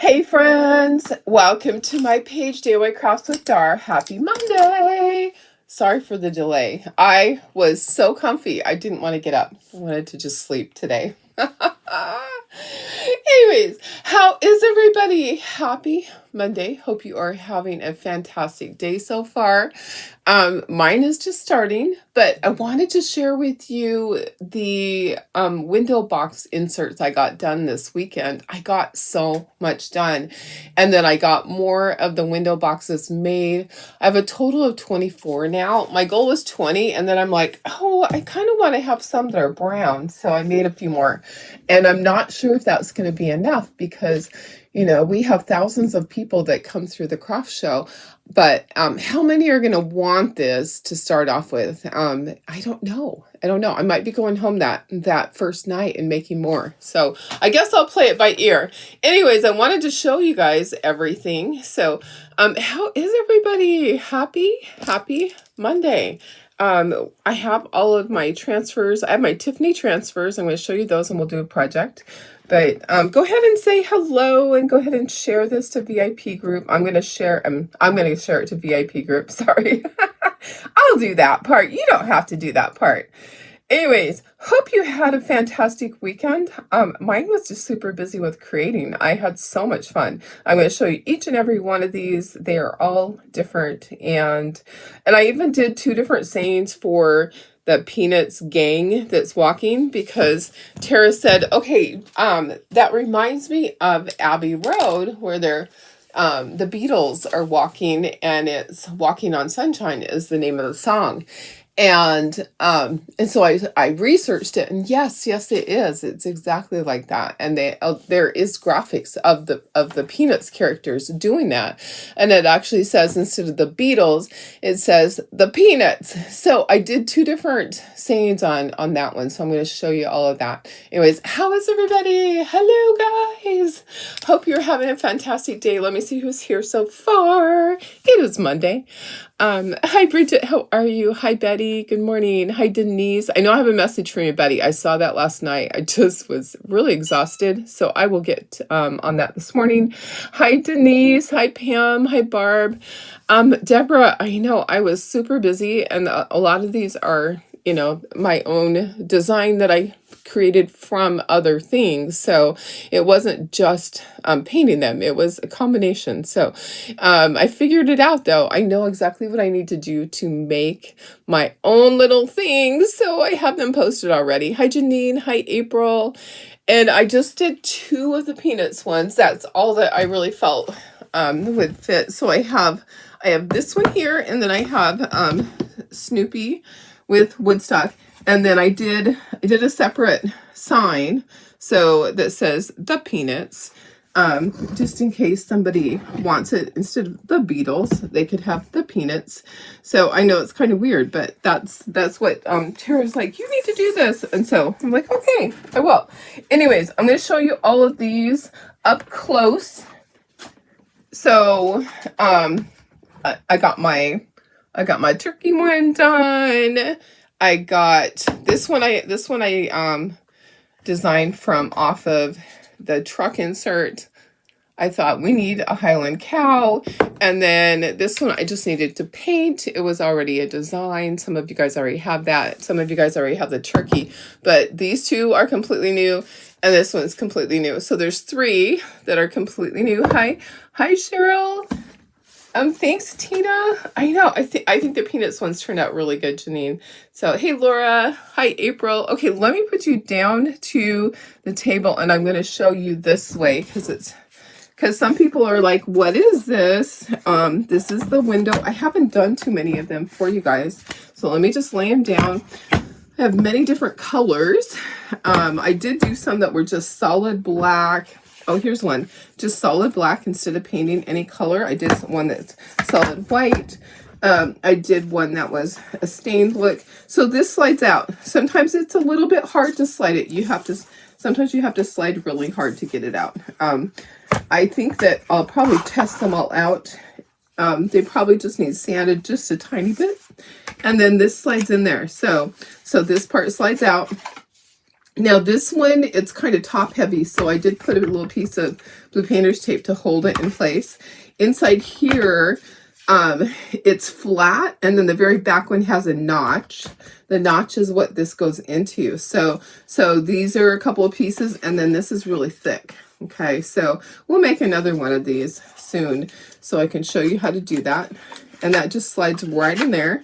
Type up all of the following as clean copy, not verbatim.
Hey friends, welcome to my page, DIY Crafts with Dar. Happy Monday. Sorry for the delay. I was so comfy. I didn't want to get up. I wanted to just sleep today. Anyways, how is everybody? Happy Monday. Hope you are having a fantastic day so far. Mine is just starting, but I wanted to share with you the window box inserts I got done this weekend. I got so much done, and then I got more of the window boxes made. I have a total of 24 now. My goal was 20, and then I'm like, oh, I kind of want to have some that are brown, so I made a few more, and I'm not sure if that's going to be enough because, you know, we have thousands of people that come through the craft show. But how many are going to want this to start off with? I don't know. I might be going home that first night and making more. So I guess I'll play it by ear. Anyways, I wanted to show you guys everything. So how is everybody? Happy Monday. I have all of my transfers. I have my Tiffani transfers. I'm going to show you those and we'll do a project. But go ahead and say hello and go ahead and share this to VIP group. I'm going to share it to VIP group. Sorry. I'll do that part. You don't have to do that part. Anyways, hope you had a fantastic weekend. Mine was just super busy with creating. I had so much fun. I'm going to show you each and every one of these. They are all different. And I even did 2 different sayings for the Peanuts gang that's walking, because Tara said, okay, that reminds me of Abbey Road where they're the Beatles are walking, and it's Walking on Sunshine is the name of the song. And so I researched it, and yes, it is. It's exactly like that. And there is graphics of the Peanuts characters doing that. And it actually says, instead of the Beatles, it says the Peanuts. So I did 2 different sayings on that one. So I'm going to show you all of that. Anyways, how is everybody? Hello, guys. Hope you're having a fantastic day. Let me see who's here so far. It is Monday. Hi, Bridget. How are you? Hi, Betty. Good morning. Hi, Denise. I know I have a message from you, Betty. I saw that last night. I just was really exhausted, so I will get on that this morning. Hi, Denise. Hi, Pam. Hi, Barb. Deborah, I know I was super busy, and a lot of these are, you know, my own design that I created from other things. So it wasn't just painting them. It was a combination. So I figured it out, though. I know exactly what I need to do to make my own little things. So I have them posted already. Hi, Janine. Hi, April. And I just did 2 of the Peanuts ones. That's all that I really felt would fit. So I have this one here, and then I have Snoopy with Woodstock. And then I did a separate sign so that says the Peanuts, just in case somebody wants it instead of the Beatles, they could have the Peanuts. So I know it's kind of weird, but that's what Tara's like, you need to do this. And so I'm like, okay, I will. Anyways, I'm going to show you all of these up close. So I got my turkey one done. I got this one. I designed from off of the truck insert. I thought we need a Highland cow, and then this one I just needed to paint. It was already a design. Some of you guys already have that. Some of you guys already have the turkey, but these 2 are completely new, and this one's completely new. So there's 3 that are completely new. Hi, Cheryl. Thanks, Tina. I know. I think the Peanuts ones turned out really good, Janine. So, hey, Laura. Hi, April. Okay, let me put you down to the table, and I'm going to show you this way because some people are like, what is this? This is the window. I haven't done too many of them for you guys. So let me just lay them down. I have many different colors. I did do some that were just solid black. Oh, here's one. Just solid black instead of painting any color. I did one that's solid white. I did one that was a stained look. So this slides out. Sometimes it's a little bit hard to slide it. Sometimes you have to slide really hard to get it out. I think that I'll probably test them all out. They probably just need sanded just a tiny bit. And then this slides in there. So this part slides out. Now this one, it's kind of top heavy, so I did put a little piece of blue painter's tape to hold it in place. Inside here, it's flat, and then the very back one has a notch. The notch is what this goes into. So these are a couple of pieces, and then this is really thick. Okay, so we'll make another one of these soon, so I can show you how to do that. And that just slides right in there.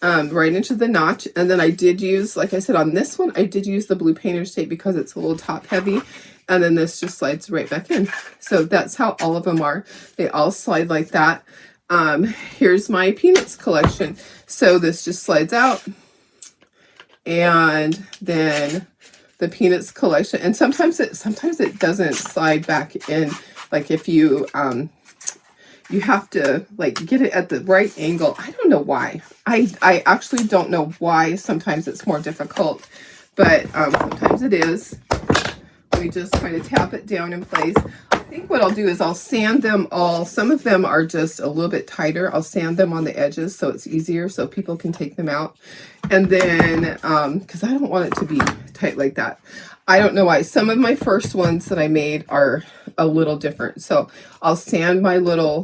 Right into the notch. And then I did use, like I said, on this one, I did use the blue painter's tape because it's a little top heavy. And then this just slides right back in. So that's how all of them are. They all slide like that. Here's my Peanuts collection. So this just slides out. And then the Peanuts collection. And sometimes it doesn't slide back in. Like if you, you have to like get it at the right angle. I don't know why. I actually don't know why. Sometimes it's more difficult, but sometimes it is. We just kind of tap it down in place. I think what I'll do is I'll sand them all. Some of them are just a little bit tighter. I'll sand them on the edges so it's easier so people can take them out. And then, because I don't want it to be tight like that. I don't know why. Some of my first ones that I made are a little different. So I'll sand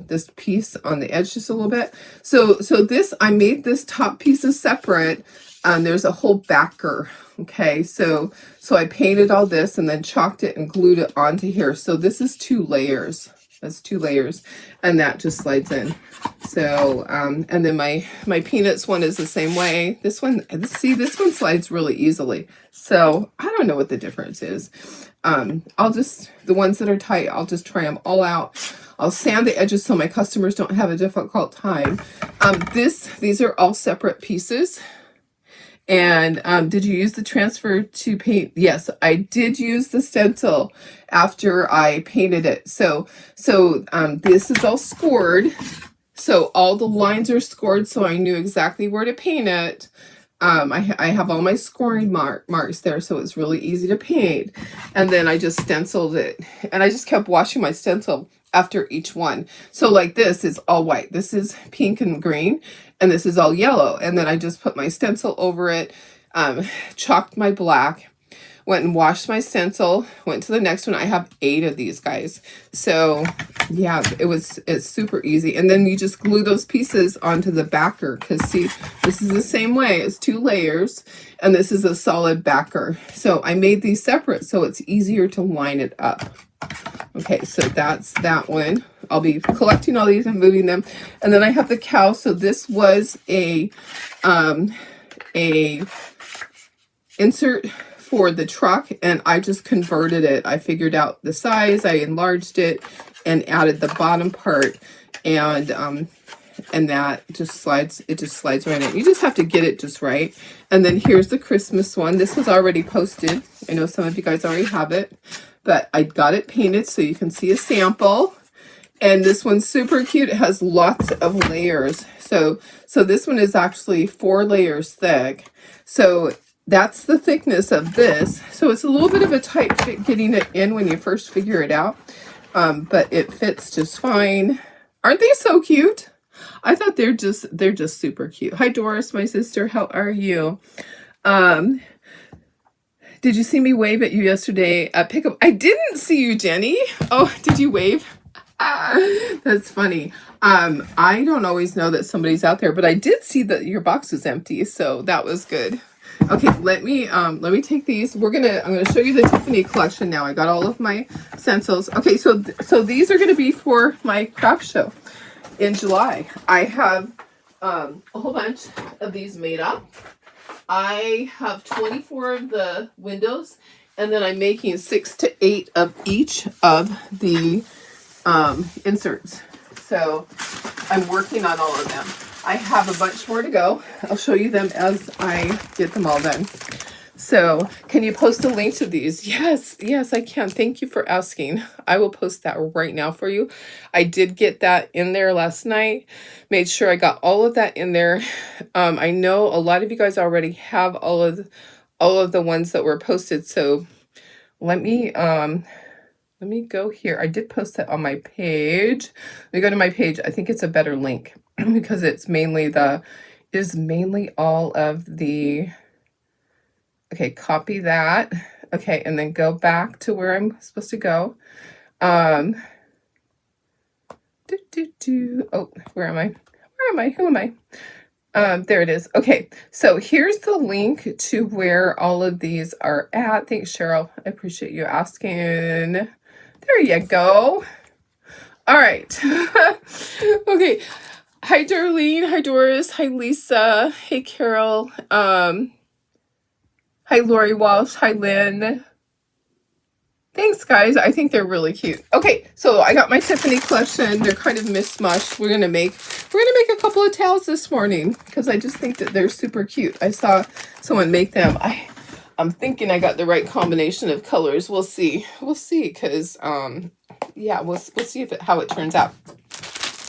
this piece on the edge just a little bit. So this, I made this top pieces separate. There's a whole backer. Okay, so I painted all this and then chalked it and glued it onto here. So this is 2 layers. That's 2 layers, and that just slides in. So and then my Peanuts one is the same way. This one, see, this one slides really easily. So I don't know what the difference is. I'll just, the ones that are tight, I'll just try them all out. I'll sand the edges so my customers don't have a difficult time. These are all separate pieces. And did you use the transfer to paint? Yes, I did use the stencil after I painted it. So this is all scored. So all the lines are scored, so I knew exactly where to paint it. I have all my scoring marks there, so it's really easy to paint. And then I just stenciled it, and I just kept washing my stencil after each one. So like this is all white. This is pink and green, and this is all yellow. And then I just put my stencil over it, chalked my black, went and washed my stencil, went to the next one. I have 8 of these guys. So yeah, it's super easy. And then you just glue those pieces onto the backer, because see, this is the same way. It's 2 layers, and this is a solid backer. So I made these separate so it's easier to line it up. Okay, so that's that one. I'll be collecting all these and moving them. And then I have the cow. So this was a insert for the truck, and I just converted it. I figured out the size, I enlarged it, and added the bottom part, and that just slides. It just slides right in. You just have to get it just right. And then here's the Christmas one. This was already posted. I know some of you guys already have it, but I got it painted so you can see a sample. And this one's super cute. It has lots of layers. So this one is actually 4 layers thick. So that's the thickness of this. So it's a little bit of a tight fit getting it in when you first figure it out. But it fits just fine. Aren't they so cute? I thought they're just super cute. Hi Doris, my sister. How are you? Did you see me wave at you yesterday at pickup? I didn't see you, Jenny. Oh, did you wave? That's funny. I don't always know that somebody's out there, but I did see that your box was empty, so that was good. Okay, let me take these. I'm gonna show you the Tiffani collection now. I got all of my stencils. Okay, so these are gonna be for my craft show in July. I have a whole bunch of these made up. I have 24 of the windows, and then I'm making 6 to 8 of each of the inserts. So I'm working on all of them. I have a bunch more to go. I'll show you them as I get them all done. So can you post a link to these? Yes, I can. Thank you for asking. I will post that right now for you. I did get that in there last night. Made sure I got all of that in there. I know a lot of you guys already have all of the ones that were posted. So let me go here. I did post that on my page. Let me go to my page. I think it's a better link because it's mainly all of the. Okay, copy that. Okay, and then go back to where I'm supposed to go. Oh, where am I? Where am I? Who am I? There it is. Okay, so here's the link to where all of these are at. Thanks, Cheryl. I appreciate you asking. There you go. All right. Okay. Hi, Darlene. Hi, Doris. Hi, Lisa. Hey, Carol. Hi, Lori Walsh. Hi, Lynn. Thanks, guys. I think they're really cute. Okay, so I got my Tiffani collection. They're kind of mismushed. We're gonna make a couple of towels this morning because I just think that they're super cute. I saw someone make them. I'm thinking I got the right combination of colors. We'll see. We'll see, because yeah, we'll see how it turns out.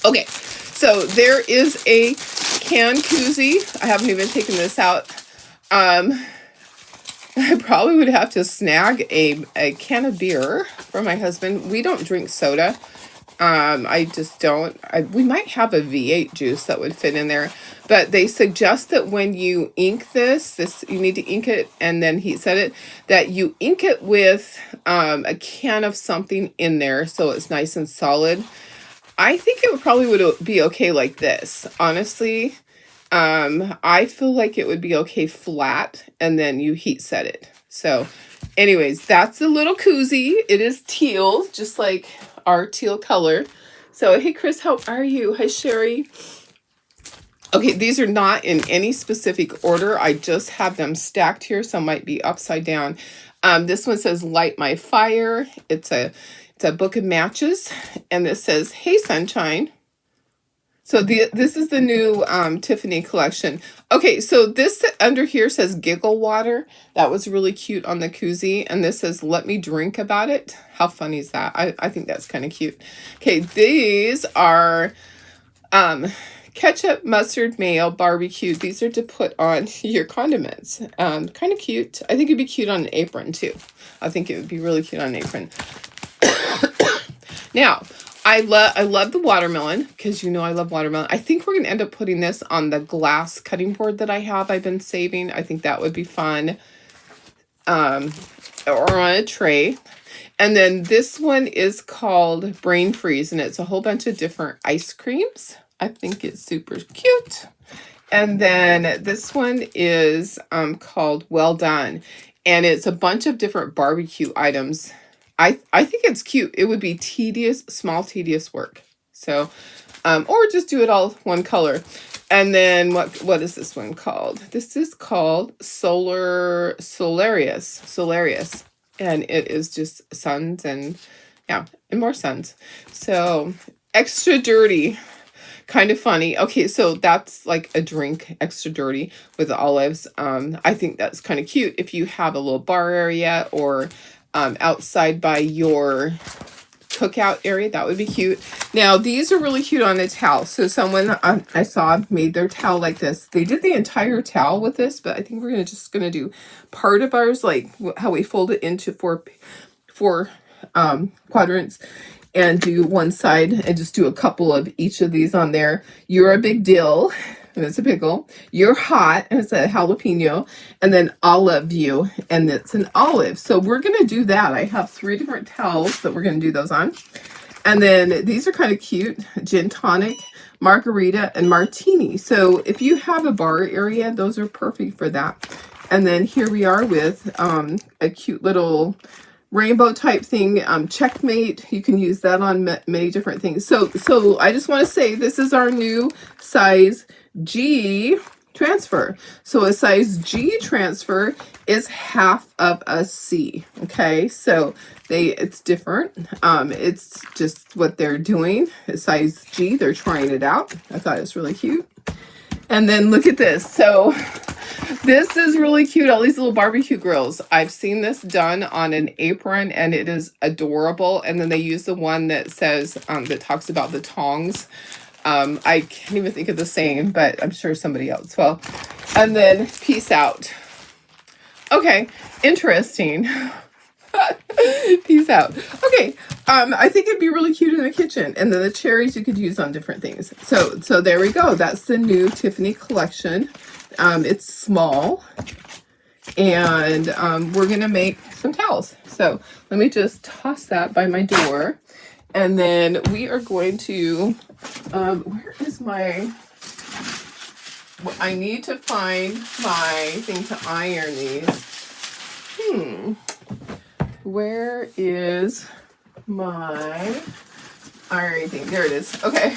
Okay, so there is a can koozie. I haven't even taken this out. I probably would have to snag a can of beer for my husband. We don't drink soda. I just don't. We might have a V8 juice that would fit in there. But they suggest that when you ink this you need to ink it, and then he said it, that you ink it with a can of something in there so it's nice and solid. I think it would be okay like this, honestly. I feel like it would be okay flat, and then you heat set it. So anyways, that's a little koozie. It is teal, just like our teal color. So hey, Chris, how are you? Hi, Sherry. Okay, these are not in any specific order. I just have them stacked here, so might be upside down. This one says Light My Fire. It's a book of matches, and this says Hey Sunshine. So this is the new Tiffani collection. Okay, so this under here says Giggle Water. That was really cute on the koozie. And this says Let Me Drink About It. How funny is that? I think that's kind of cute. Okay, these are ketchup, mustard, mayo, barbecue. These are to put on your condiments. Kind of cute. I think it'd be cute on an apron too. I think it would be really cute on an apron. Now, I love the watermelon, because you know I love watermelon. I think we're going to end up putting this on the glass cutting board that I've been saving. I think that would be fun. Or on a tray. And then this one is called Brain Freeze, and it's a whole bunch of different ice creams. I think it's super cute. And then this one is called Well Done, and it's a bunch of different barbecue items. I think it's cute. It would be small tedious work. So, or just do it all one color. And then what is this one called? This is called Solarius. And it is just suns and more suns. So extra dirty, kind of funny. Okay, so that's like a drink, extra dirty with olives. I think that's kind of cute if you have a little bar area or outside by your cookout area. That would be cute. Now these are really cute on a towel. So someone I saw made their towel like this. They did the entire towel with this, but I think we're just gonna do part of ours, like how we fold it into four quadrants, and do one side and just do a couple of each of these on there. You're a big dill, and it's a pickle. You're hot, and it's a jalapeno. And then olive you, and it's an olive. So we're going to do that. I have 3 different towels that we're going to do those on. And then these are kind of cute. Gin tonic, margarita, and martini. So if you have a bar area, those are perfect for that. And then here we are with a cute little rainbow type thing, checkmate. You can use that on many different things. So I just want to say this is our new size G transfer. So a size G transfer is half of a C. Okay, so it's different. It's just what they're doing. A size G, they're trying it out. I thought it was really cute. And then look at this. So this is really cute. All these little barbecue grills. I've seen this done on an apron, and it is adorable. And then they use the one that says, that talks about the tongs. I can't even think of the saying, but I'm sure somebody else will. And then peace out. Okay, interesting. Peace out. Okay, I think it'd be really cute in the kitchen. And then the cherries you could use on different things. So there we go. That's the new Tiffani collection. It's small. and we're gonna make some towels. So let me just toss that by my door, and then we are going to, where is my, I need to find my thing to iron these. Where is my ironing thing? There it is. Okay.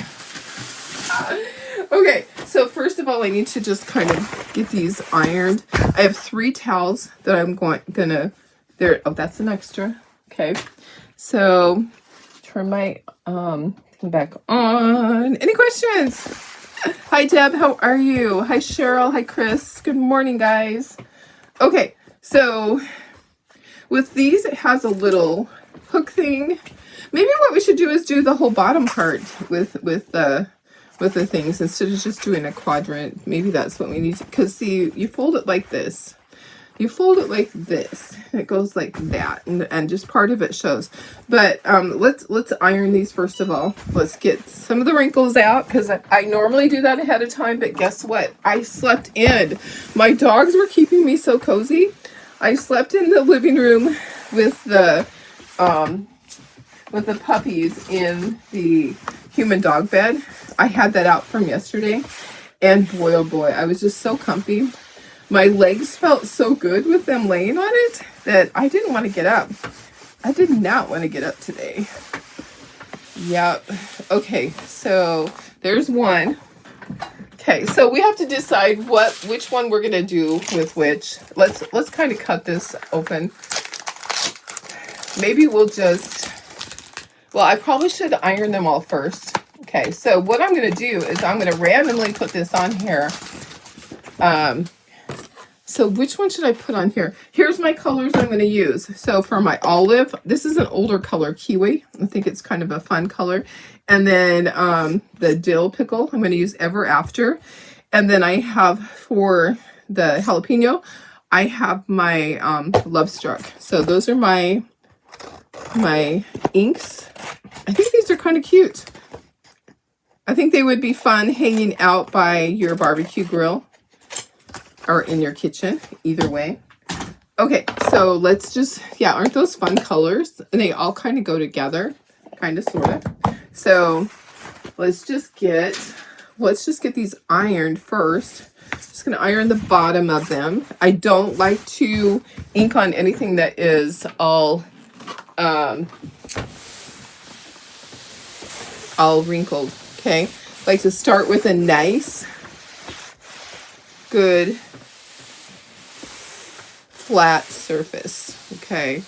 Okay, so first of all, I need to just kind of get these ironed. I have 3 towels that I'm gonna there. Oh, that's an extra. Okay, so turn my thing back on. Any questions? Hi Deb, how are you? Hi Cheryl. Hi Chris. Good morning, guys. Okay, so with these, it has a little hook thing. Maybe what we should do is do the whole bottom part with the things instead of just doing a quadrant. Maybe that's what we need to, because see, you fold it like this. You fold it like this, and it goes like that, and just part of it shows. But let's iron these first of all. Let's get some of the wrinkles out, because I normally do that ahead of time, but guess what? I slept in. My dogs were keeping me so cozy. I slept in the living room with the puppies in the human dog bed. I had that out from yesterday, and boy, oh boy, I was just so comfy. My legs felt so good with them laying on it that I didn't want to get up. I did not want to get up today. Yep. Okay, so there's one. Okay, so we have to decide which one we're gonna do with which. Let's kind of cut this open. Maybe we'll just, well, I probably should iron them all first. Okay, so what I'm gonna do is I'm gonna randomly put this on here. So which one should I put on here? Here's my colors I'm going to use. So for my olive, this is an older color, kiwi. I think it's kind of a fun color. And then the dill pickle, I'm going to use Ever After. And then I have for the jalapeno, I have my Love Struck. So those are my inks. I think these are kind of cute. I think they would be fun hanging out by your barbecue grill or in your kitchen, either way. Okay, so let's just, yeah, aren't those fun colors? And they all kind of go together, kind of, sort of. So let's just get these ironed first. Just gonna iron the bottom of them. I don't like to ink on anything that is all wrinkled, okay? I like to start with a nice, good, flat surface, okay?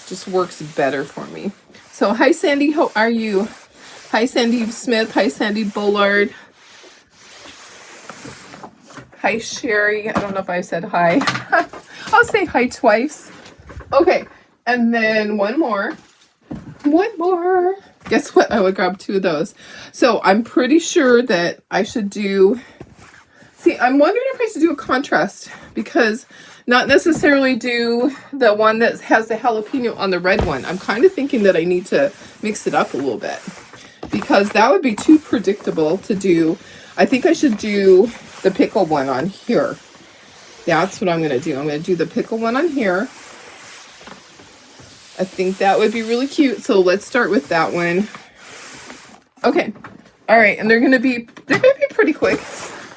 Just works better for me. So hi Sandy, how are you? Hi Sandy Smith, hi Sandy Bullard. Hi Sherry, I don't know if I said hi. I'll say hi twice. Okay, and then one more. Guess what? I would grab 2 of those. So I'm pretty sure that I should do, see, I'm wondering if I should do a contrast, because not necessarily do the one that has the jalapeno on the red one. I'm kind of thinking that I need to mix it up a little bit, because that would be too predictable to do. I think I should do the pickle one on here. That's what I'm going to do. I'm going to do the pickle one on here. I think that would be really cute. So let's start with that one. Okay. All right. And they're going to be pretty quick.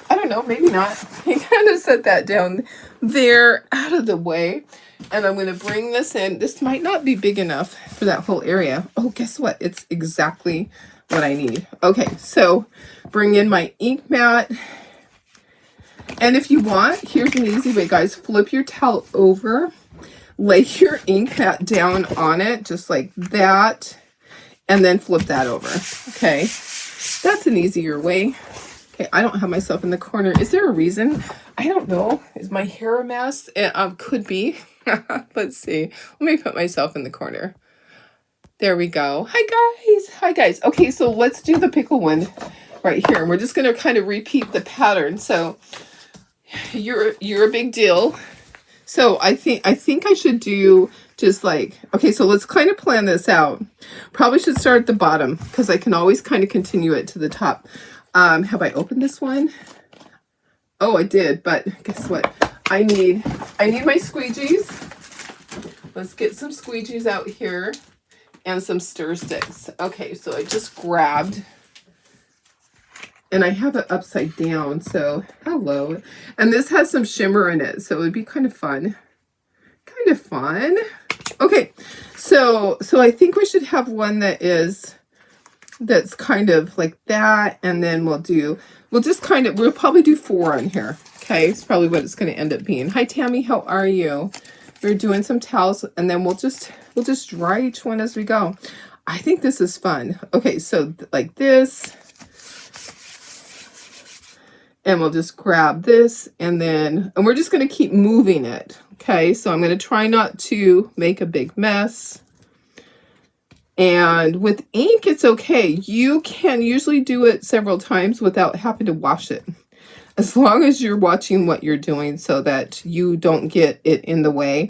I don't know, maybe not. I kind of set that down there out of the way. And I'm going to bring this in. This might not be big enough for that whole area. Oh, guess what? It's exactly what I need. Okay, so bring in my ink mat. And if you want, here's an easy way, guys. Flip your towel over. Lay your ink mat down on it, just like that. And then flip that over. Okay, that's an easier way. Okay, I don't have myself in the corner. Is there a reason? I don't know. Is my hair a mess? It could be. Let's see. Let me put myself in the corner. There we go. Hi, guys. Hi, guys. Okay, so let's do the pickle one right here. And we're just going to kind of repeat the pattern. So you're a big deal. So I think I should do just like, okay, so let's kind of plan this out. Probably should start at the bottom, because I can always kind of continue it to the top. Have I opened this one? Oh, I did, but guess what? I need my squeegees. Let's get some squeegees out here and some stir sticks. Okay, so I just grabbed, and I have it upside down, so hello. And this has some shimmer in it, so it would be kind of fun. Kind of fun. Okay, so I think we should have one that's kind of like that, and then we'll probably do 4 on here. Okay, it's probably what it's going to end up being. Hi Tammy, how are you? We're doing some towels, and then we'll just dry each one as we go. I think this is fun. Okay, so like this, and we'll just grab this, and we're just going to keep moving it. Okay, so I'm going to try not to make a big mess. And with ink, it's okay. You can usually do it several times without having to wash it, as long as you're watching what you're doing so that you don't get it in the way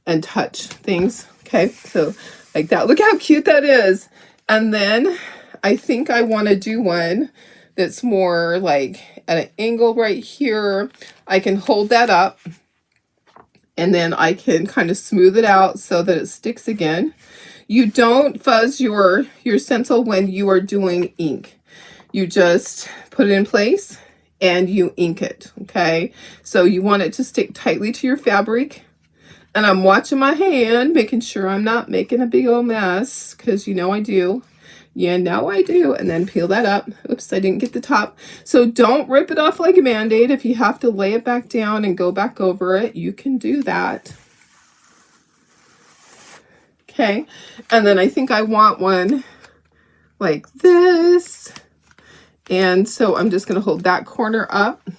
and touch things. Okay, so like that. Look how cute that is. And then I think I want to do one that's more like at an angle right here. I can hold that up, and then I can kind of smooth it out so that it sticks again. You don't fuzz your stencil when you are doing ink. You just put it in place and you ink it, okay? So you want it to stick tightly to your fabric. And I'm watching my hand, making sure I'm not making a big old mess, because you know I do. You know I do. And then peel that up. Oops, I didn't get the top. So don't rip it off like a Band-Aid. If you have to lay it back down and go back over it, you can do that. Okay, and then I think I want one like this. And so I'm just going to hold that corner up.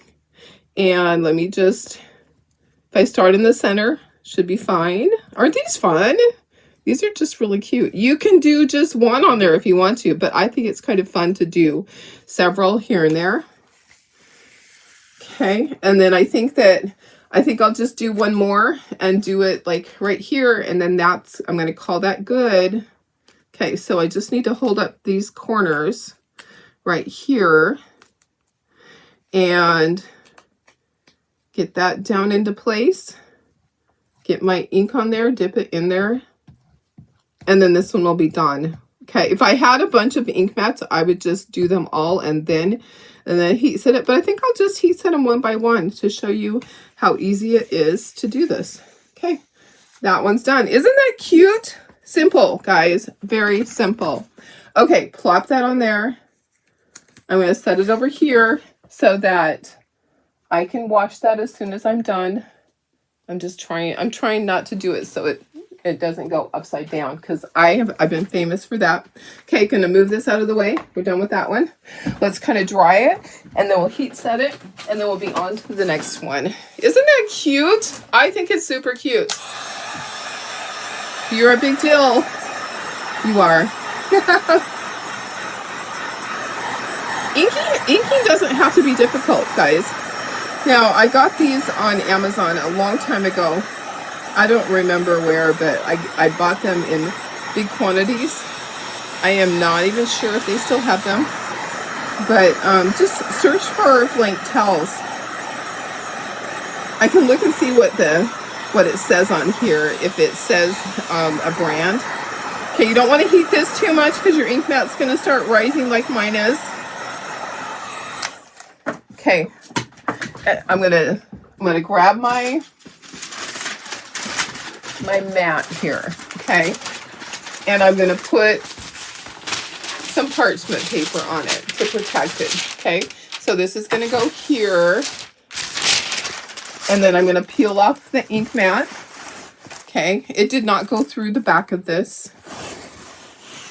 And let me just, if I start in the center, should be fine. Aren't these fun? These are just really cute. You can do just one on there if you want to, but I think it's kind of fun to do several here and there. Okay, and then I think I'll just do one more and do it like right here, and then I'm going to call that good. Okay, so I just need to hold up these corners right here and get that down into place. Get my ink on there, dip it in there, and then this one will be done. Okay, if I had a bunch of ink mats, I would just do them all and then heat set it, but I think I'll just heat set them one by one to show you how easy it is to do this. Okay, that one's done. Isn't that cute? Simple, guys, very simple. Okay, plop that on there. I'm going to set it over here so that I can wash that as soon as I'm done. I'm trying not to do it so it doesn't go upside down, because I've been famous for that. Okay, gonna move this out of the way. We're done with that one. Let's kind of dry it, and then we'll heat set it, and then we'll be on to the next one. Isn't that cute? I think it's super cute. You're a big deal. You are. Inking doesn't have to be difficult, guys. Now, I got these on Amazon a long time ago. I don't remember where, but I bought them in big quantities. I am not even sure if they still have them. But just search for blank towels. I can look and see what it says on here, if it says a brand. Okay, you don't want to heat this too much because your ink mat's going to start rising like mine is. Okay, I'm gonna grab my mat here, okay, and I'm gonna put some parchment paper on it to protect it. Okay, so this is gonna go here, and then I'm gonna peel off the ink mat. Okay, it did not go through the back of this.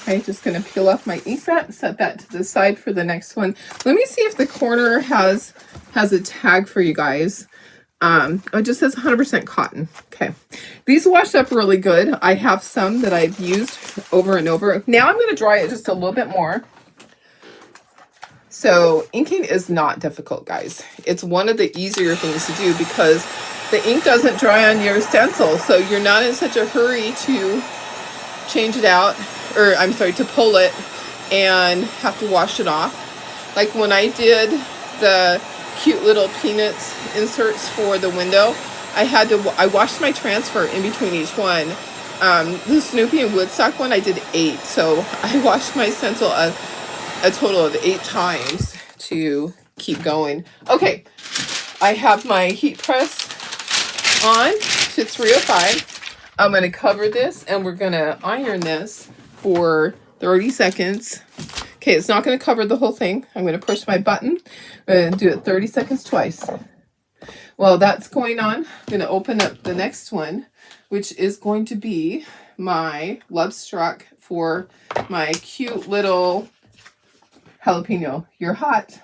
Okay, just going to peel off my ink mat and set that to the side for the next one. Let me see if the corner has a tag for you guys. It just says 100% cotton. Okay, these washed up really good. I have some that I've used over and over. Now I'm going to dry it just a little bit more. So inking is not difficult, guys. It's one of the easier things to do because the ink doesn't dry on your stencil, so you're not in such a hurry to change it out, or I'm sorry, to pull it and have to wash it off. Like when I did the cute little Peanuts inserts for the window, I washed my transfer in between each one. The Snoopy and Woodstock one, I did 8. So I washed my stencil a total of 8 times to keep going. Okay, I have my heat press on to 305. I'm going to cover this and we're going to iron this for 30 seconds. Okay, it's not going to cover the whole thing. I'm going to push my button and do it 30 seconds twice. While that's going on, I'm going to open up the next one, which is going to be my Love Struck for my cute little jalapeno. You're hot.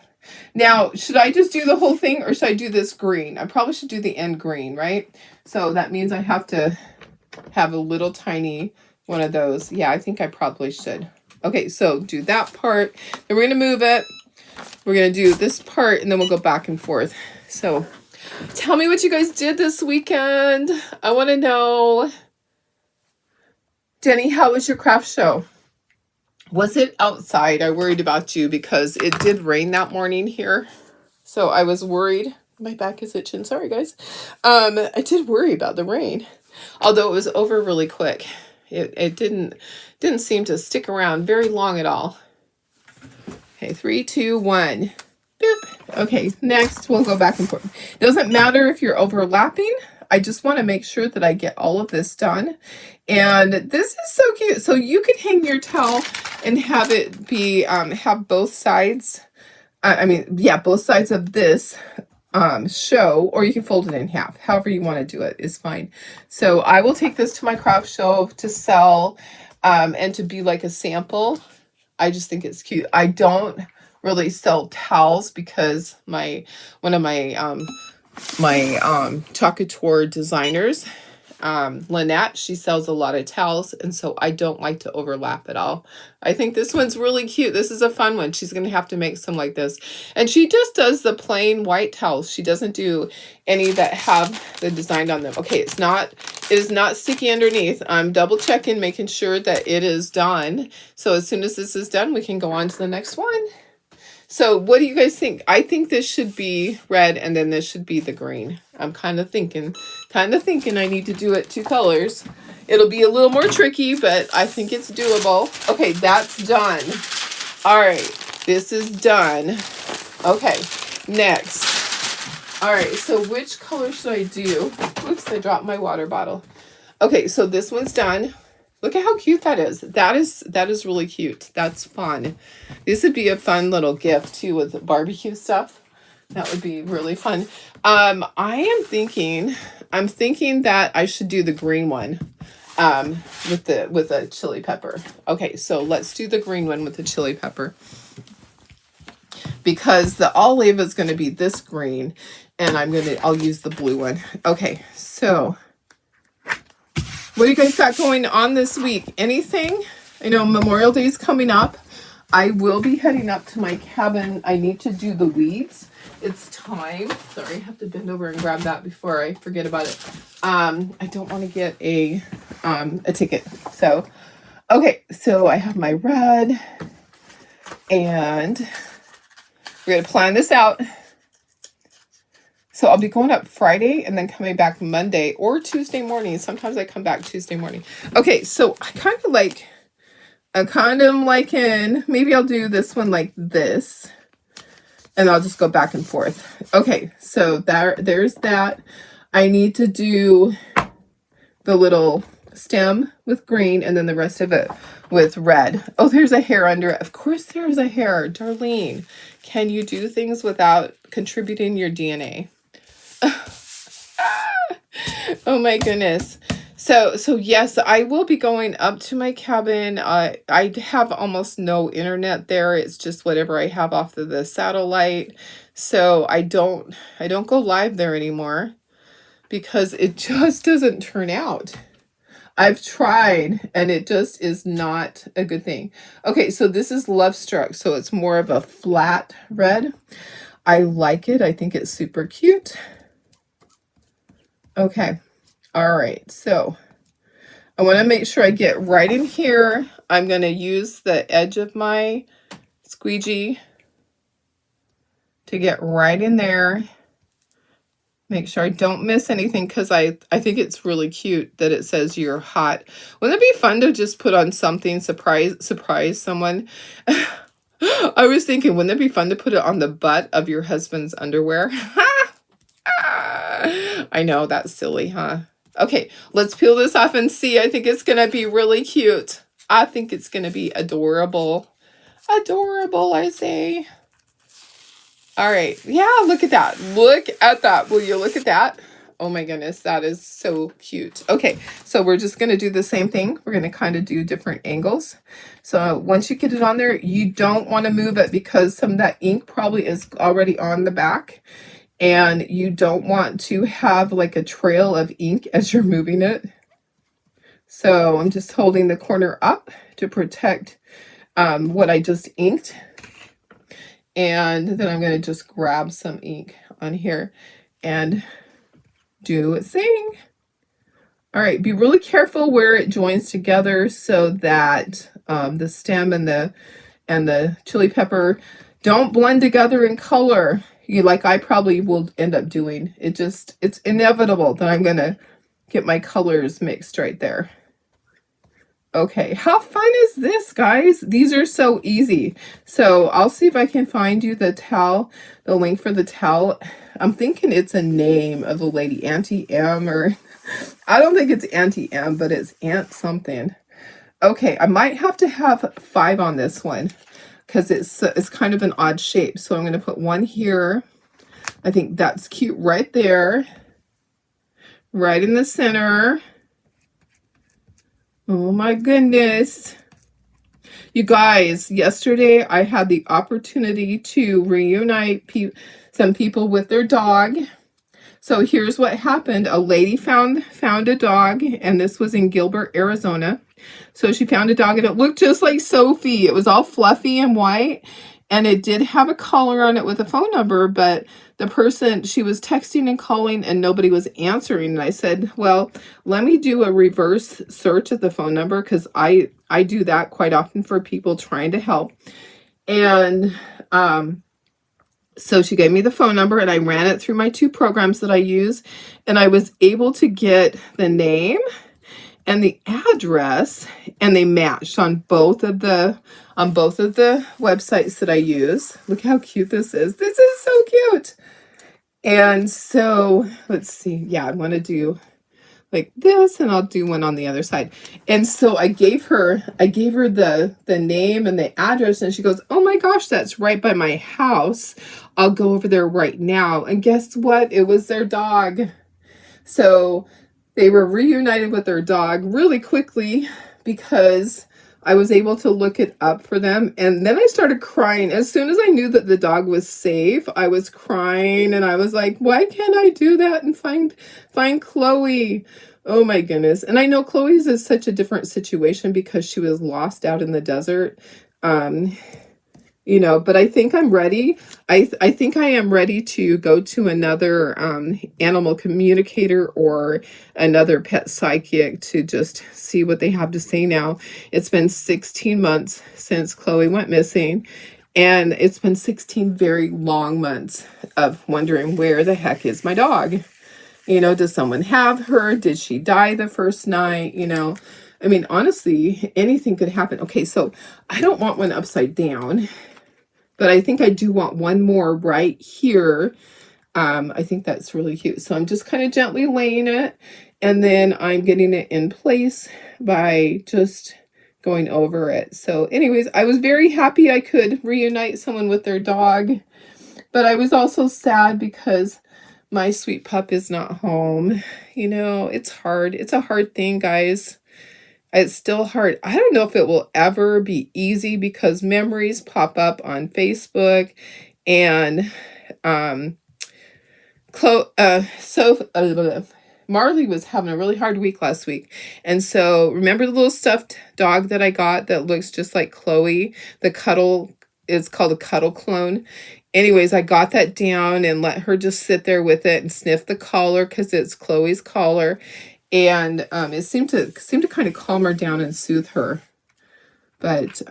Now, should I just do the whole thing or should I do this green? I probably should do the end green, right? So that means I have to have a little tiny one of those. Yeah, I think I probably should. Okay, so do that part. Then we're going to move it. We're going to do this part and then we'll go back and forth. So tell me what you guys did this weekend. I want to know. Jenny, how was your craft show? Was it outside? I worried about you because it did rain that morning here. So I was worried. My back is itching. Sorry, guys. I did worry about the rain. Although it was over really quick. It didn't seem to stick around very long at all. Okay, 3, 2, 1. Boop. Okay, next we'll go back and forth. Doesn't matter if you're overlapping. I just want to make sure that I get all of this done. And this is so cute. So you could hang your towel and have it be, have both sides. Both sides of this show, or you can fold it in half. However you want to do it is fine. So I will take this to my craft show to sell and to be like a sample. I just think it's cute. I don't really sell towels because one of my Chocolate Tour designers, Lynette, she sells a lot of towels, and so I don't like to overlap at all. I think this one's really cute. This is a fun one. She's going to have to make some like this. And she just does the plain white towels. She doesn't do any that have the design on them. Okay, it is not sticky underneath. I'm double checking, making sure that it is done. So as soon as this is done, we can go on to the next one. So what do you guys think? I think this should be red and then this should be the green. I'm kind of thinking I need to do it 2 colors. It'll be a little more tricky, but I think it's doable. Okay, that's done. All right, this is done. Okay, next. All right, so which color should I do? Oops, I dropped my water bottle. Okay, so this one's done. Look at how cute that is. That is really cute. That's fun. This would be a fun little gift too with barbecue stuff. That would be really fun. I'm thinking that I should do the green one with a chili pepper. Okay, so let's do the green one with the chili pepper. Because the olive is going to be this green and I'll use the blue one. Okay, so what do you guys got going on this week? Anything? I know Memorial Day is coming up. I will be heading up to my cabin. I need to do the weeds. It's time. Sorry, I have to bend over and grab that before I forget about it. I don't want to get a ticket. So, okay. So I have my red and we're going to plan this out. So I'll be going up Friday and then coming back Monday or Tuesday morning. Sometimes I come back Tuesday morning. Okay, so I kind of liking, maybe I'll do this one like this. And I'll just go back and forth. Okay, so there's that. I need to do the little stem with green and then the rest of it with red. Oh, there's a hair under it. Of course there's a hair. Darlene, can you do things without contributing your DNA? Oh my goodness. So yes, I will be going up to my cabin. I have almost no internet there. It's just whatever I have off of the satellite. So I don't go live there anymore because it just doesn't turn out. I've tried and it just is not a good thing. Okay, so this is Love Struck. So it's more of a flat red. I like it. I think it's super cute. Okay. All right. So I want to make sure I get right in here. I'm going to use the edge of my squeegee to get right in there Make sure I don't miss anything because I think it's really cute that it says you're hot. Wouldn't it be fun to just put on something, surprise someone? I was thinking, wouldn't it be fun to put it on the butt of your husband's underwear? I know, that's silly, huh? Okay, let's peel this off and see. I think it's gonna be really cute. I think it's gonna be adorable. Adorable, I say. All right. Yeah, look at that. Look at that. Will you look at that? Oh my goodness, that is so cute. Okay, so we're just going to do the same thing. We're going to kind of do different angles. So once you get it on there, you don't want to move it because some of that ink probably is already on the back. And you don't want to have like a trail of ink as you're moving it. So I'm just holding the corner up to protect what I just inked. And then I'm going to just grab some ink on here and do a thing. All right, be really careful where it joins together so that the stem and the chili pepper don't blend together in color. Like I probably will end up doing. It's inevitable that I'm going to get my colors mixed right there. Okay, how fun is this, guys? These are so easy. So I'll see if I can find you the towel, the link for the towel. I'm thinking it's a name of a lady, Auntie M, or I don't think it's Auntie M, but it's Aunt something. Okay, I might have to have 5 on this one because it's kind of an odd shape. So I'm going to put one here. I think that's cute right there, right in the center. Oh my goodness. You guys, yesterday I had the opportunity to reunite some people with their dog. So here's what happened. A lady found a dog, and this was in Gilbert, Arizona. So she found a dog and it looked just like Sophie. It was all fluffy and white, and it did have a collar on it with a phone number, but the person, she was texting and calling and nobody was answering. And I said, well, let me do a reverse search of the phone number because I do that quite often for people trying to help. And so she gave me the phone number and I ran it through my 2 programs that I use, and I was able to get the name and the address, and they matched on both of the websites that I use. Look how cute this is. This is so cute. And so let's see. Yeah, I want to do like this, and I'll do one on the other side. And so I gave her the name and the address, and she goes, oh my gosh, that's right by my house. I'll go over there right now. And guess what? It was their dog. So they were reunited with their dog really quickly because I was able to look it up for them. And then I started crying. As soon as I knew that the dog was safe, I was crying, and I was like, why can't I do that and find Chloe? Oh my goodness. And I know Chloe's is such a different situation because she was lost out in the desert. You know, but I think I'm ready. I think I am ready to go to another animal communicator or another pet psychic to just see what they have to say now. It's been 16 months since Chloe went missing, and it's been 16 very long months of wondering where the heck is my dog. You know, does someone have her? Did she die the first night? You know, I mean, honestly, anything could happen. Okay, so I don't want one upside down, but I think I do want one more right here. I think that's really cute. So I'm just kind of gently laying it, and then I'm getting it in place by just going over it. So anyways, I was very happy I could reunite someone with their dog, but I was also sad because my sweet pup is not home. You know, it's hard. It's a hard thing, guys. It's still hard. I don't know if it will ever be easy because memories pop up on Facebook, and Marley was having a really hard week last week. And so remember the little stuffed dog that I got that looks just like Chloe? It's called a cuddle clone. Anyways, I got that down and let her just sit there with it and sniff the collar because it's Chloe's collar. And it seemed to kind of calm her down and soothe her. But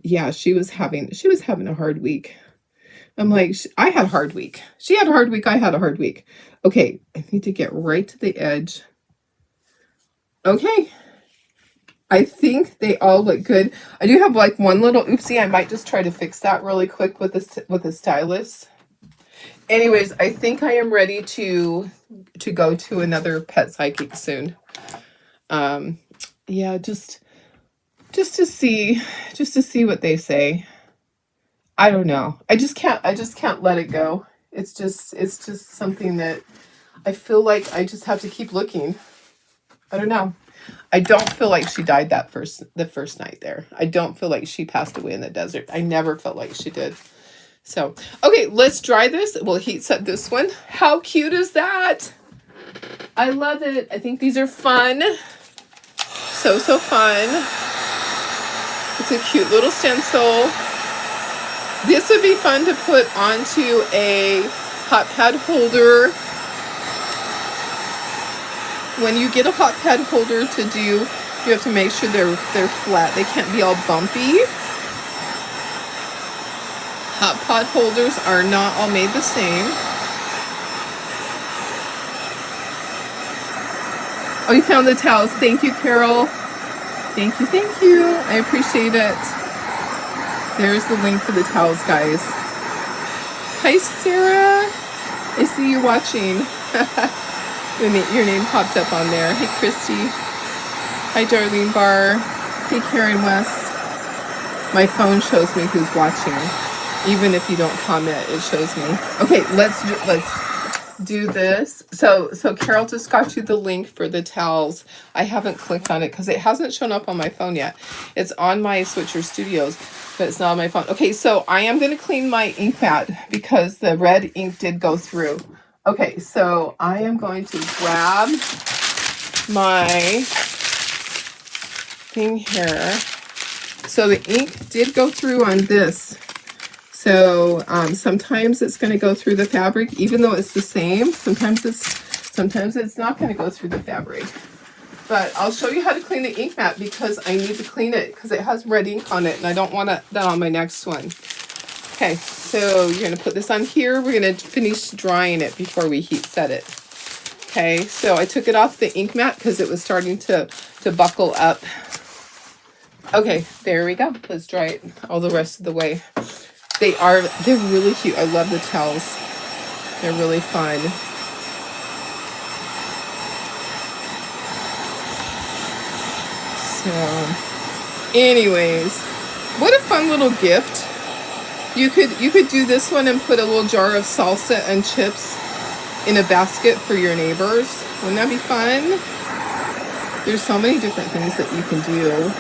yeah, she was having a hard week. I'm like, I had a hard week. She had a hard week. I had a hard week. Okay, I need to get right to the edge. Okay. I think they all look good. I do have like one little oopsie. I might just try to fix that really quick with the stylus. Anyways, I think I am ready to go to another pet psychic soon. Yeah, just to see what they say. I don't know. I just can't let it go. It's just something that I feel like I just have to keep looking. I don't know. I don't feel like she died the first night there. I don't feel like she passed away in the desert. I never felt like she did. So, okay, let's dry this. We'll heat set this one. How cute is that? I love it. I think these are fun. So fun. It's a cute little stencil. This would be fun to put onto a hot pad holder. When you get a hot pad holder to do, you have to make sure they're flat. They can't be all bumpy. Hot pot holders are not all made the same. Oh, you found the towels. Thank you, Carol. Thank you. I appreciate it. There's the link for the towels, guys. Hi, Sarah. I see you watching. Your name popped up on there. Hey, Christy. Hi, Darlene Barr. Hey, Karen West. My phone shows me who's watching. Even if you don't comment, it shows me. Okay, let's do this. So Carol just got you the link for the towels. I haven't clicked on it because it hasn't shown up on my phone yet. It's on my Switcher Studios, but it's not on my phone. Okay, so I am going to clean my ink mat because the red ink did go through. Okay, so I am going to grab my thing here. So the ink did go through on this. So sometimes it's going to go through the fabric, even though it's the same. Sometimes it's not going to go through the fabric. But I'll show you how to clean the ink mat because I need to clean it because it has red ink on it and I don't want that on my next one. Okay, so you're going to put this on here. We're going to finish drying it before we heat set it. Okay, so I took it off the ink mat because it was starting to buckle up. Okay, there we go. Let's dry it all the rest of the way. They're really cute. I love the towels. They're really fun. So, anyways, what a fun little gift. You could do this one and put a little jar of salsa and chips in a basket for your neighbors. Wouldn't that be fun? There's so many different things that you can do.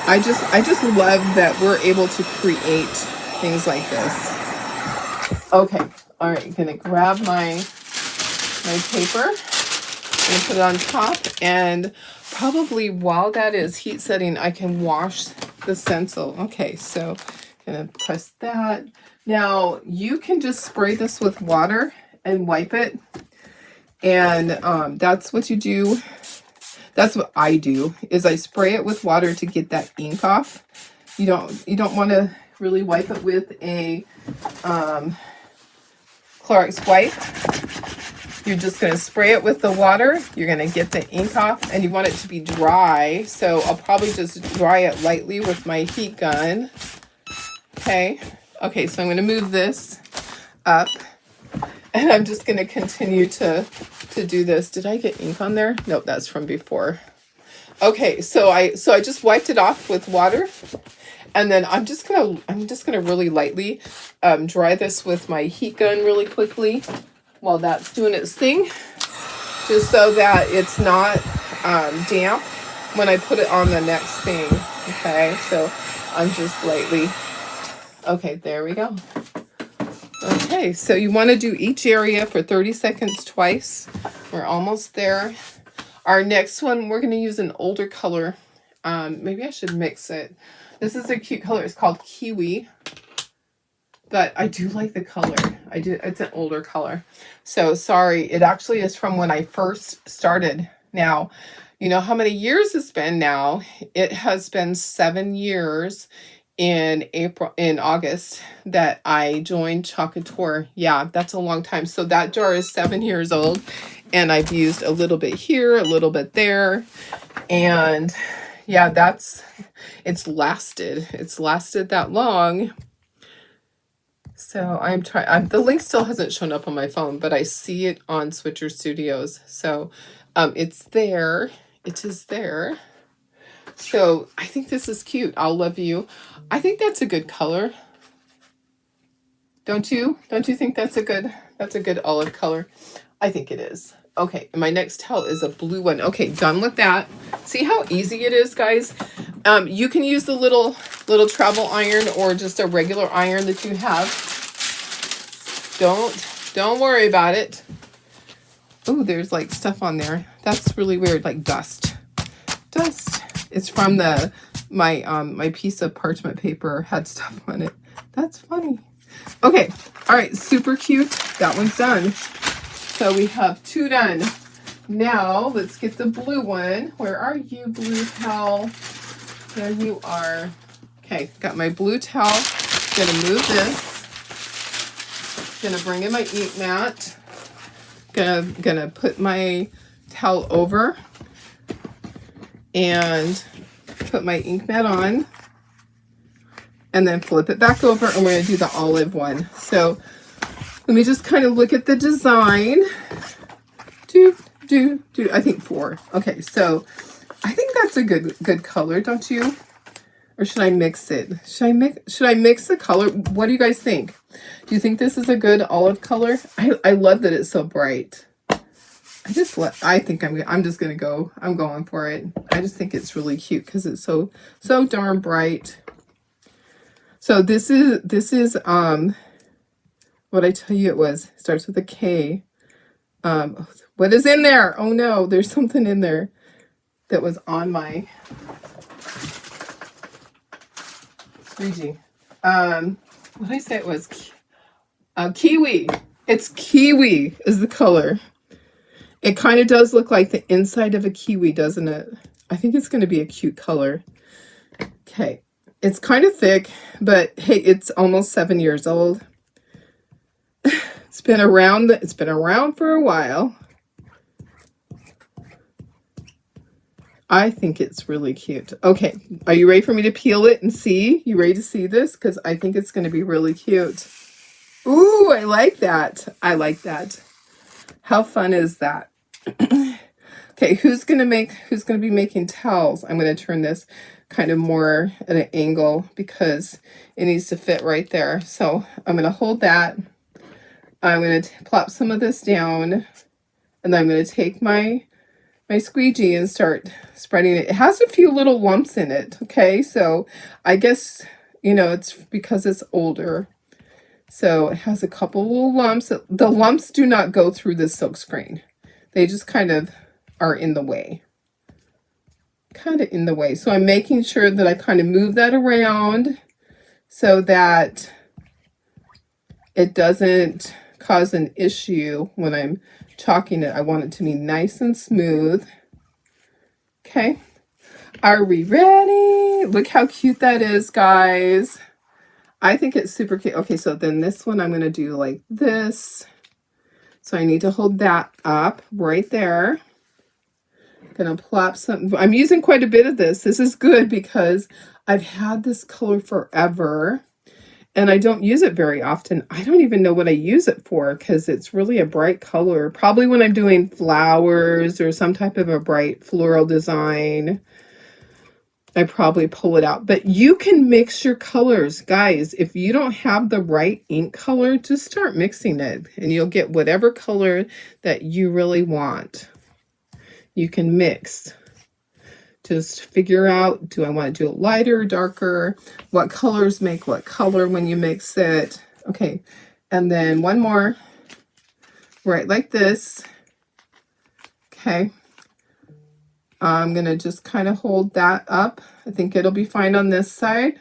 I just love that we're able to create things like this. Okay, all right, I'm gonna grab my paper and put it on top, and probably while that is heat setting, I can wash the stencil. Okay, so I'm gonna press that. Now you can just spray this with water and wipe it, and that's what you do. That's what I do, is I spray it with water to get that ink off. You don't want to really wipe it with a Clorox wipe. You're just going to spray it with the water. You're going to get the ink off, and you want it to be dry. So I'll probably just dry it lightly with my heat gun. Okay, so I'm going to move this up. And I'm just going to continue to do this. Did I get ink on there? Nope, that's from before. Okay, so I just wiped it off with water. And then I'm just gonna really lightly dry this with my heat gun really quickly while that's doing its thing. Just so that it's not damp when I put it on the next thing. Okay, so I'm just lightly. Okay, there we go. Okay, so you want to do each area for 30 seconds twice. We're almost there. Our next one, we're going to use an older color. Maybe I should mix it. This is a cute color. It's called Kiwi. But I do like the color. It's an older color. So sorry, it actually is from when I first started. Now, you know how many years it's been now? It has been 7 years. in August that I joined Chocateur. Yeah, that's a long time. So that jar is 7 years old, and I've used a little bit here, a little bit there, and yeah, it's lasted that long. So I'm trying. The link still hasn't shown up on my phone, but I see it on Switcher Studios. So it's there. It is there. So I think this is cute. I'll love you. I think that's a good color. Don't you? Don't you think that's a good olive color? I think it is. Okay, and my next towel is a blue one. Okay, done with that. See how easy it is, guys? You can use the little travel iron or just a regular iron that you have. Don't worry about it. Oh, there's like stuff on there. That's really weird, like dust. It's from my piece of parchment paper had stuff on it. That's funny. Okay, all right, super cute. That one's done. So we have 2 done. Now let's get the blue one. Where are you, blue towel? There you are. Okay, got my blue towel. Gonna move this. Gonna bring in my ink mat. Gonna put my towel over and put my ink mat on, and then flip it back over, and we're gonna do the olive one. So let me just kind of look at the design. I think 4. Okay, so I think that's a good color, don't you? Or should I mix it? Should I mix the color? What do you guys think? Do you think this is a good olive color? I love that it's so bright. I think I'm just gonna go. I'm going for it. I just think it's really cute because it's so darn bright. So this is what I tell you it was. It starts with a K. What is in there? Oh no, there's something in there that was on my squeegee. What did I say it was? Kiwi. It's kiwi is the color. It kind of does look like the inside of a kiwi, doesn't it? I think it's going to be a cute color. Okay. It's kind of thick, but hey, it's almost 7 years old. It's been around for a while. I think it's really cute. Okay, are you ready for me to peel it and see? You ready to see this? Because I think it's going to be really cute. Ooh, I like that. I like that. How fun is that? Okay, who's going to be making towels? I'm going to turn this kind of more at an angle because it needs to fit right there. So I'm going to hold that. I'm going to plop some of this down, and then I'm going to take my squeegee and start spreading it. It has a few little lumps in it. Okay, so I guess, it's because it's older. So it has a couple little lumps. The lumps do not go through the silk screen. They just kind of are in the way. So I'm making sure that I kind of move that around so that it doesn't cause an issue when I'm chalking it. I want it to be nice and smooth. Okay. Are we ready? Look how cute that is, guys. I think it's super cute. Okay, so then this one I'm going to do like this. So I need to hold that up right there. Gonna plop some. I'm using quite a bit of this. This is good because I've had this color forever and I don't use it very often. I don't even know what I use it for because it's really a bright color. Probably when I'm doing flowers or some type of a bright floral design, I probably pull it out. But you can mix your colors, guys. If you don't have the right ink color, just start mixing it and you'll get whatever color that you really want. You can mix. Just figure out, do I want to do it lighter or darker? What colors make what color when you mix it? Okay, and then one more, right like this. Okay, I'm going to just kind of hold that up. I think it'll be fine on this side.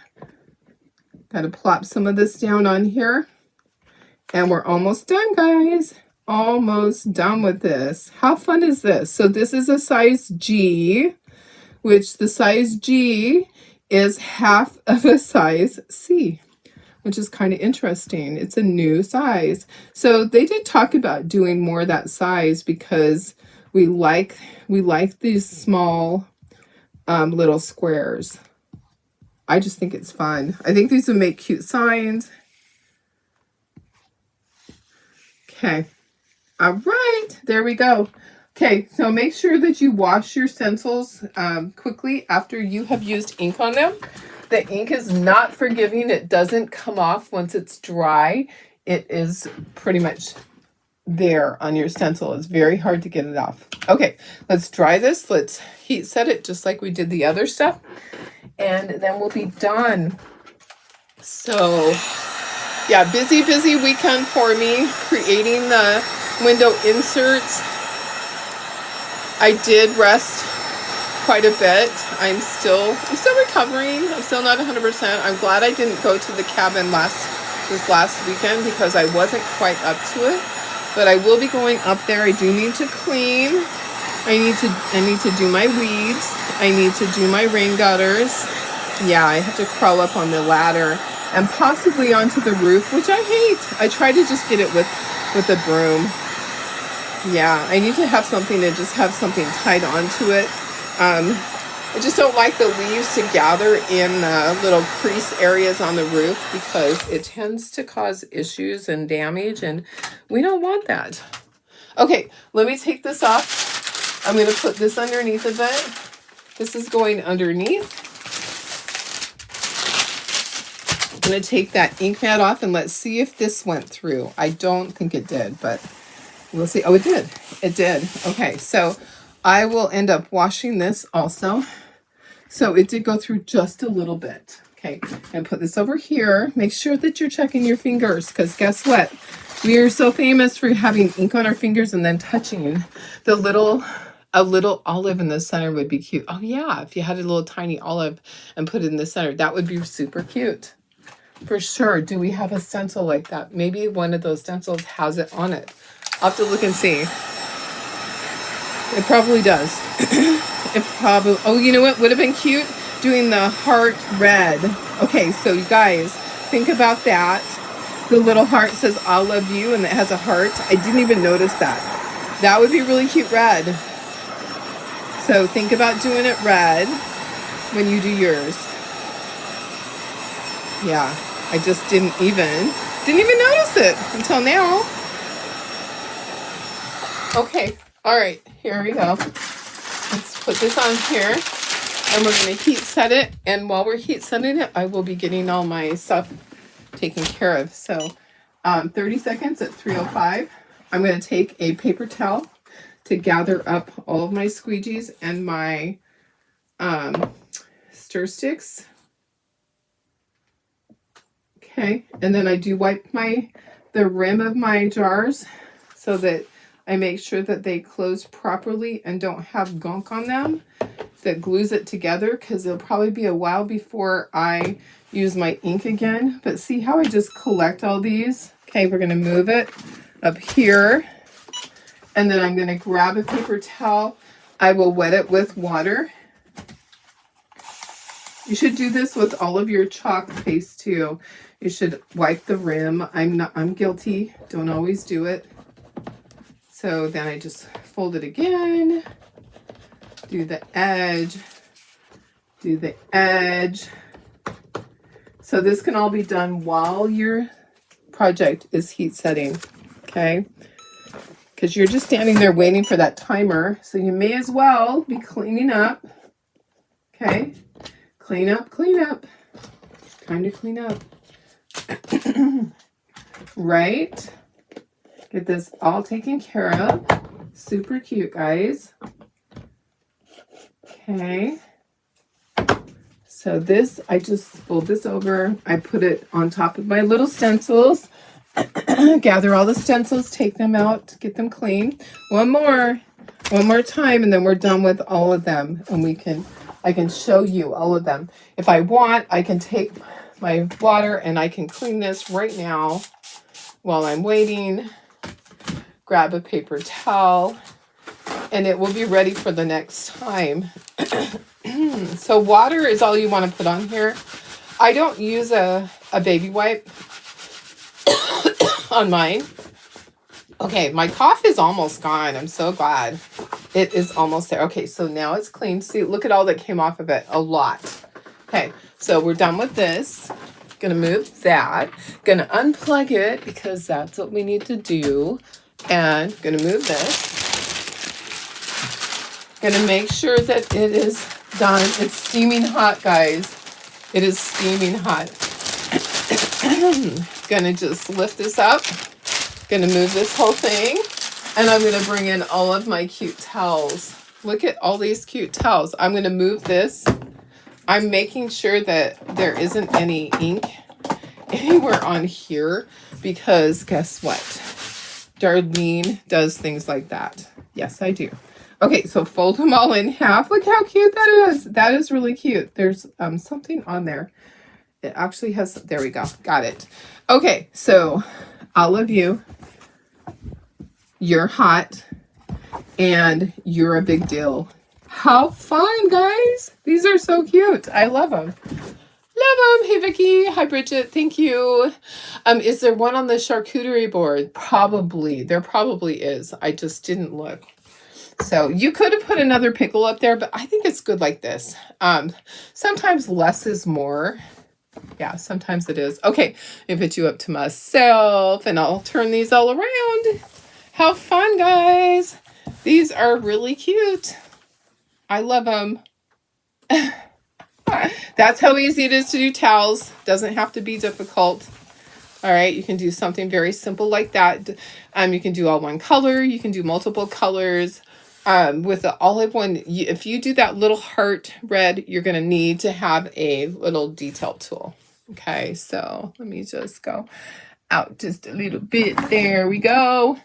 Got to plop some of this down on here. And we're almost done, guys. Almost done with this. How fun is this? So this is a size G, which the size G is half of a size C, which is kind of interesting. It's a new size. So they did talk about doing more of that size because we like these small little squares. I just think it's fun. I think these would make cute signs. Okay. All right. There we go. Okay. So make sure that you wash your stencils quickly after you have used ink on them. The ink is not forgiving. It doesn't come off once it's dry. It is pretty much there on your stencil. It's very hard to get it off. Okay, let's dry this. Let's heat set it just like we did the other stuff. And then we'll be done. So, yeah, busy weekend for me creating the window inserts. I did rest quite a bit. I'm still recovering. I'm still not 100%. I'm glad I didn't go to the cabin this last weekend because I wasn't quite up to it. But I will be going up there. I do need to clean. I need to do my weeds. I need to do my rain gutters. Yeah, I have to crawl up on the ladder and possibly onto the roof, which I hate. I try to just get it with a broom. Yeah, I need to have something to just have something tied onto it. I just don't like the leaves to gather in little crease areas on the roof because it tends to cause issues and damage, and we don't want that. Okay, let me take this off. I'm going to put this underneath of it. This is going underneath. I'm going to take that ink mat off and let's see if this went through. I don't think it did, but we'll see. Oh, it did. It did. Okay, so I will end up washing this also. So it did go through just a little bit. Okay, and put this over here. Make sure that you're checking your fingers because guess what? We are so famous for having ink on our fingers and then touching a little olive in the center would be cute. Oh yeah, if you had a little tiny olive and put it in the center, that would be super cute. For sure. Do we have a stencil like that? Maybe one of those stencils has it on it. I'll have to look and see. It probably does. It probably, oh, you know what would have been cute? Doing the heart red. Okay, so you guys, think about that. The little heart says, I love you, and it has a heart. I didn't even notice that. That would be really cute red. So think about doing it red when you do yours. Yeah, I just didn't even notice it until now. Okay, all right, here we go. Let's put this on here, and we're going to heat set it. And while we're heat setting it, I will be getting all my stuff taken care of. So 30 seconds at 305. I'm going to take a paper towel to gather up all of my squeegees and my stir sticks. Okay, and then I do wipe the rim of my jars so that I make sure that they close properly and don't have gunk on them that glues it together, because it'll probably be a while before I use my ink again. But see how I just collect all these? Okay, we're going to move it up here, and then I'm going to grab a paper towel. I will wet it with water. You should do this with all of your chalk paste too. You should wipe the rim. I'm guilty. Don't always do it. So then I just fold it again, do the edge, do the edge. So this can all be done while your project is heat setting, okay? Because you're just standing there waiting for that timer. So you may as well be cleaning up, okay? Clean up, clean up. Time to clean up. Right? Get this all taken care of. Super cute, guys. Okay. So this, I just fold this over. I put it on top of my little stencils. Gather all the stencils, take them out, get them clean. One more time, and then we're done with all of them. And I can show you all of them. If I want, I can take my water and I can clean this right now while I'm waiting. Grab a paper towel, and it will be ready for the next time. So water is all you want to put on here. I don't use a baby wipe on mine. Okay, my cough is almost gone. I'm so glad. It is almost there. Okay, so now it's clean. See, look at all that came off of it. A lot. Okay, so we're done with this. Gonna move that. Gonna unplug it because that's what we need to do. And gonna move this. Gonna make sure that it is done. It's steaming hot, guys. It is steaming hot. Gonna just lift this up. Gonna move this whole thing. And I'm gonna bring in all of my cute towels. Look at all these cute towels. I'm gonna move this. I'm making sure that there isn't any ink anywhere on here because guess what? Darlene does things like that. Yes, I do. Okay, so fold them all in half. Look how cute that is. That is really cute. There's something on there. It actually has, there we go. Got it. Okay, so all of you, you're hot and you're a big deal. How fun, guys. These are so cute. I love them. Love them. Hey, Vicky. Hi, Bridget. Thank you. Is there one on the charcuterie board? Probably. There probably is. I just didn't look. So you could have put another pickle up there, but I think it's good like this. Sometimes less is more. Yeah, sometimes it is. Okay, I put you up to myself, and I'll turn these all around. How fun, guys. These are really cute. I love them. That's how easy it is to do towels. Doesn't have to be difficult. All right, you can do something very simple like that. You can do all one color. You can do multiple colors. With the olive one, if you do that little heart red, you're going to need to have a little detail tool. Okay, so let me just go out just a little bit. There we go.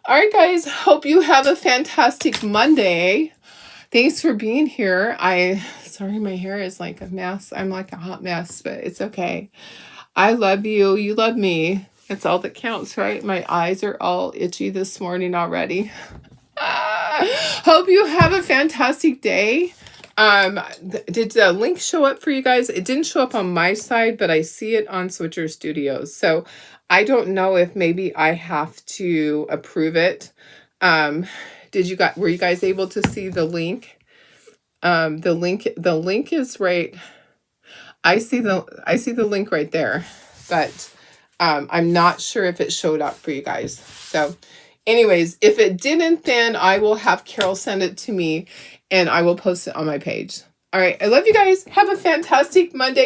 All right, guys, hope you have a fantastic Monday. Thanks for being here. Sorry, my hair is like a mess. I'm like a hot mess, but it's okay. I love you. You love me. That's all that counts, right? My eyes are all itchy this morning already. Hope you have a fantastic day. Did the link show up for you guys? It didn't show up on my side, but I see it on Switcher Studios. So I don't know if maybe I have to approve it. Were you guys able to see the link? The link is right. I see the link right there, but I'm not sure if it showed up for you guys. So anyways, if it didn't, then I will have Carol send it to me and I will post it on my page. All right. I love you guys. Have a fantastic Monday.